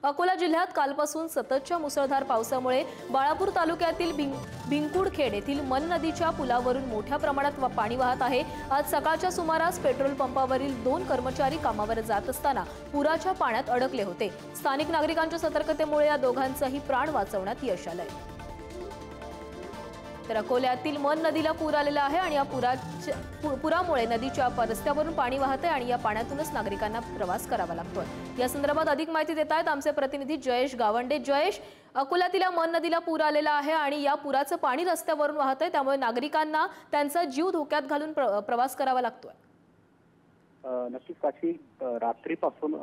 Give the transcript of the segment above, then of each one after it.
अकोला जिल्ह्यात कालपासून सततच्या मुसळधार पावसामुळे बाळापूर तालुक्यातील भिंकुडखेड येथील मन नदीच्या पुलावरून मोठ्या प्रमाणात पाणी वाहत आहे। आज सकाळच्या सुमारास पेट्रोल पंपावरील 2 कर्मचारी कामावर जात असताना पुराच्या पाण्यात अडकले होते। स्थानिक नागरिकांच्या सतर्कतेमुळे या दोघांचाही प्राण वाचवण्यात यश आले। तर अकोल्यातील मन नदीला पूर आलेला आहे आणि या पुरामुळे नदीच्या रस्त्यावरून पाणी वाहते आणि या पाण्यातूनच नागरिकांना प्रवास करावा लागतोय। या संदर्भात अधिक माहिती देत आहेत आमचे प्रतिनिधी जयेश गावंडे। जयेश, अकोल्यातील मन नदीला पूर आलेला आहे आणि या पुराचं पाणी रस्त्यावरून वाहतंय, त्यामुळे नागरिकांना त्यांचा जीव धोक्यात घालून प्रवास करावा लागतोय। नक्कीच काशी, रात्रीपासून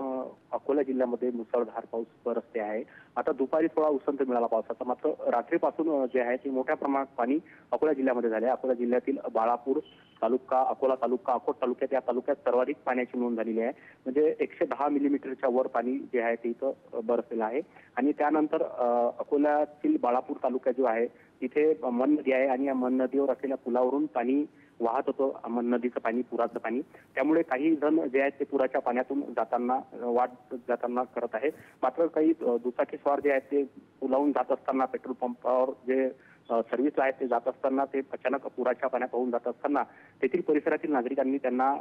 अकोला जिल्ह्यामध्ये मुसळधार पाऊस बरसते आहे। आता दुपारी थोडा उसंत मिळाला पावसाचा, मात्र रात्रीपासून जे आहे ते मोठ्या प्रमाणात पाणी अकोला जिल्ह्यामध्ये झाले। अकोला जिल्ह्यातील बाळापूर तालुका, अकोला तालुका, अकोट तालुक्यात या तालुक्यात सर्वाधिक पाण्याची नोंद झालेली आहे। म्हणजे 110 मिलीमीटरच्या वर पाणी जे आहे ते इथं बरसलेलं आहे। आणि त्यानंतर अकोल्यातील बाळापूर तालुका जो आहे तिथे मन नदी आहे आणि या मन नदीवर असलेल्या पुलावरून पाणी वाहत होतं, मन नदीचं पाणी, पुराचं पाणी। त्यामुळे काही जण जे आहेत ते पुराच्या पाण्यातून जाताना करत आहे। मात्र काही दुचाकीस्वार जे आहेत ते पुलावून जात असताना, पेट्रोल पंपावर जे सर्व्हिसला आहेत ते जात असताना ते अचानक पुराच्या पाण्यात वाहून जात असताना तेथील परिसरातील नागरिकांनी त्यांना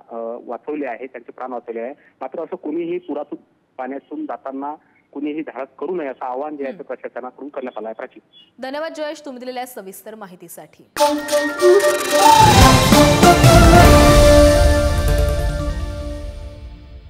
वाचवले आहे, त्यांचे प्राण वाचवले आहे। मात्र असं कोणीही पुरातून पाण्यातून जाताना कुणीही धाडस करू नये असं आवाहन जे आहे ते प्रशासनाकडून करण्यात आलं आहे। प्राची, धन्यवाद जयेश, तुम्ही दिलेल्या सविस्तर माहितीसाठी।